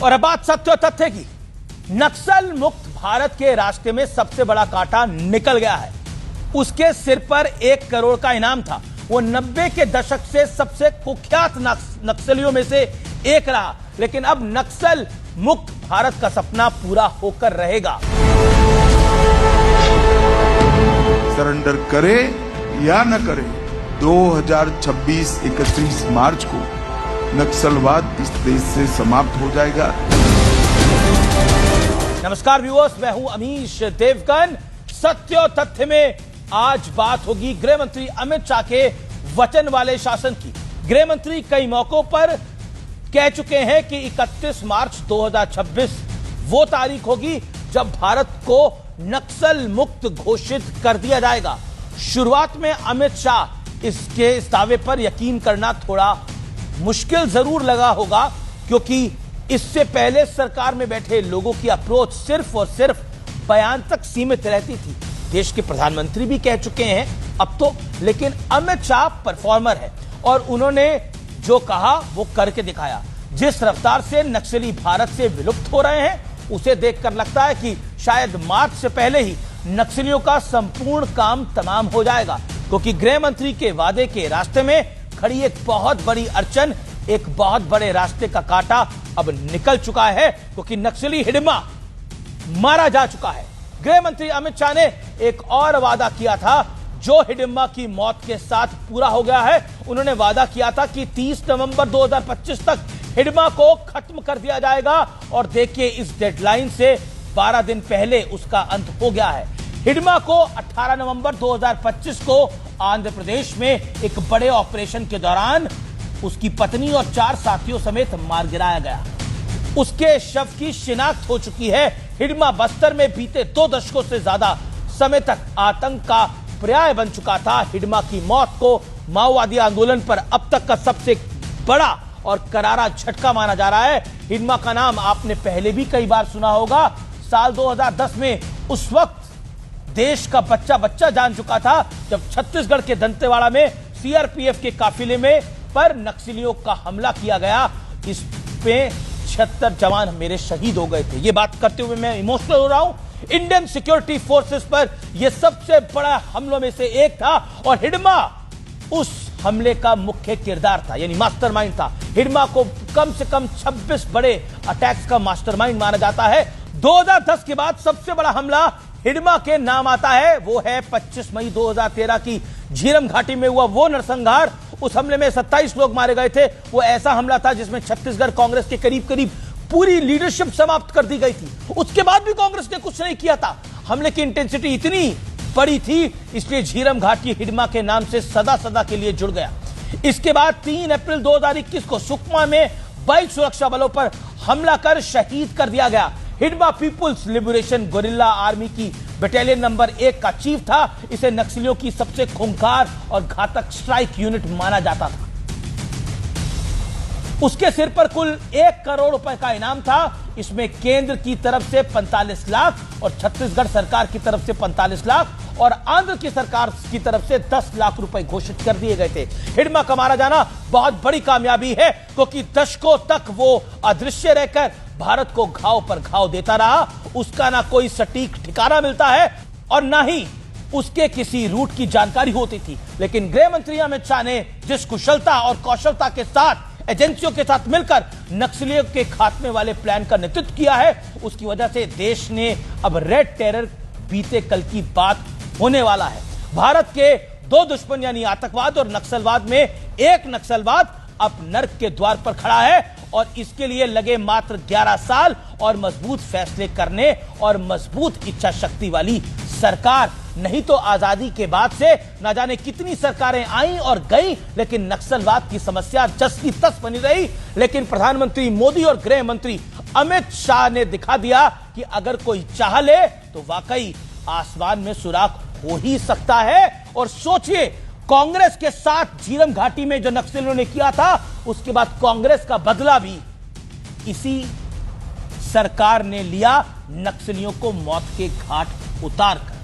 और अब बात सत्य और तथ्य की। नक्सल मुक्त भारत के रास्ते में सबसे बड़ा कांटा निकल गया है। उसके सिर पर 1 करोड़ का इनाम था। वो 90 के दशक से सबसे कुख्यात नक्सलियों में से एक रहा, लेकिन अब नक्सल मुक्त भारत का सपना पूरा होकर रहेगा। सरेंडर करे या न करे, 2026 31 मार्च को नक्सलवाद इस देश से समाप्त हो जाएगा। नमस्कार व्यूअर्स, मैं हूं अमीश देवगन। सत्य और तथ्य में आज बात होगी गृह मंत्री अमित शाह के वचन वाले शासन की। गृह मंत्री कई मौकों पर कह चुके हैं कि 31 मार्च 2026 वो तारीख होगी जब भारत को नक्सल मुक्त घोषित कर दिया जाएगा। शुरुआत में अमित शाह इस दावे पर यकीन करना थोड़ा मुश्किल जरूर लगा होगा, क्योंकि इससे पहले सरकार में बैठे लोगों की अप्रोच सिर्फ और सिर्फ बयान तक सीमित रहती थी। देश के प्रधानमंत्री भी कह चुके हैं अब तो, लेकिन अमित शाह परफॉर्मर है और उन्होंने जो कहा वो करके दिखाया। जिस रफ्तार से नक्सली भारत से विलुप्त हो रहे हैं, उसे देखकर लगता है कि शायद मार्च से पहले ही नक्सलियों का संपूर्ण काम तमाम हो जाएगा, क्योंकि गृह मंत्री के वादे के रास्ते में खड़ी एक बहुत बड़ी अड़चन, एक बहुत बड़े रास्ते का कांटा अब निकल चुका है, क्योंकि नक्सली हिडमा मारा जा चुका है। गृह मंत्री अमित शाह ने एक और वादा किया था, जो हिडिंबा की मौत के साथ पूरा हो गया है। उन्होंने वादा किया था कि 30 नवंबर 2025 तक हिडिंबा को खत्म कर दिया जाएगा, और देखिए इस डेडलाइन से 12 दिन पहले उसका अंत हो गया है। हिडिंबा को 18 नवंबर 2025 को आंध्र प्रदेश में एक बड़े ऑपरेशन के दौरान उसकी पत्नी और 4 साथियों समेत मार गिराया गया। उसके शव की शिनाख्त हो चुकी है। हिडिंबा बस्तर में बीते 2 दशकों से ज्यादा समय तक आतंक का पर्याय बन चुका था। हिडिंबा की मौत को माओवादी आंदोलन पर अब तक का सबसे बड़ा और करारा झटका माना जा रहा है। हिडिंबा का नाम आपने पहले भी कई बार सुना होगा। साल 2010 में उस वक्त देश का बच्चा बच्चा जान चुका था, जब छत्तीसगढ़ के दंतेवाड़ा में सीआरपीएफ के काफिले में पर नक्सलियों का हमला किया गया। इस पे 76 जवान मेरे शहीद हो गए थे। ये बात करते हुए मैं इमोशनल हो रहा हूं। इंडियन सिक्योरिटी फोर्सेस पर यह सबसे बड़ा हमलों में से एक था, और हिडिंबा उस हमले का मुख्य किरदार था, यानी मास्टरमाइंड था। हिडिंबा को कम से कम 26 बड़े अटैक्स का मास्टरमाइंड माना जाता है। 2010 के बाद सबसे बड़ा हमला हिडिंबा के नाम आता है, वो है 25 मई 2013 की झीरम घाटी में हुआ वो नरसंहार। उस हमले में 27 लोग मारे गए थे। वो ऐसा हमला था जिसमें छत्तीसगढ़ कांग्रेस के करीब करीब पूरी लीडरशिप समाप्त कर दी गई थी। उसके बाद भी कांग्रेस ने कुछ नहीं किया था। हमले की इंटेंसिटी इतनी बड़ी थी, इसलिए झीरम घाटी हिडिंबा के नाम से सदा सदा के लिए जुड़ गया। इसके बाद 3 अप्रैल 2021 को सुकमा में 22 सुरक्षा बलों पर हमला कर शहीद कर दिया गया। हिडिंबा पीपुल्स लिबरेशन गोरिल्ला आर्मी की बटालियन नंबर 1 का चीफ था। इसे नक्सलियों की सबसे खूंखार और घातक स्ट्राइक यूनिट माना जाता था। उसके सिर पर कुल 1 करोड़ रुपए का इनाम था। इसमें केंद्र की तरफ से 45 लाख और छत्तीसगढ़ सरकार की तरफ से 45 लाख और आंध्र की सरकार की तरफ से 10 लाख रुपए घोषित कर दिए गए थे। हिडिंबा का मारा जाना बहुत बड़ी कामयाबी है, क्योंकि दशकों तक वो अदृश्य रहकर भारत को घाव पर घाव देता रहा। उसका ना कोई सटीक ठिकाना मिलता है और ना ही उसके किसी रूट की जानकारी होती थी। लेकिन गृह मंत्री अमित शाह ने जिस कुशलता और कौशलता के साथ एजेंसियों के साथ मिलकर नक्सलियों के खात्मे वाले प्लान का नेतृत्व किया है, उसकी वजह से देश ने अब रेड टेरर बीते कल की बात होने वाला है। भारत के 2 दुश्मन यानी आतंकवाद और नक्सलवाद में एक नक्सलवाद अब नर्क के द्वार पर खड़ा है, और इसके लिए लगे मात्र 11 साल और मजबूत फैसले करने और मजबूत इच्छा शक्ति वाली सरकार। नहीं तो आजादी के बाद से न जाने कितनी सरकारें आई और गई, लेकिन नक्सलवाद की समस्या जस की तस बनी रही। लेकिन प्रधानमंत्री मोदी और गृह मंत्री अमित शाह ने दिखा दिया कि अगर कोई चाह ले तो वाकई आसमान में सुराग हो ही सकता है। और सोचिए, कांग्रेस के साथ झीरम घाटी में जो नक्सलियों ने किया था, उसके बाद कांग्रेस का बदला भी इसी सरकार ने लिया, नक्सलियों को मौत के घाट उतार कर।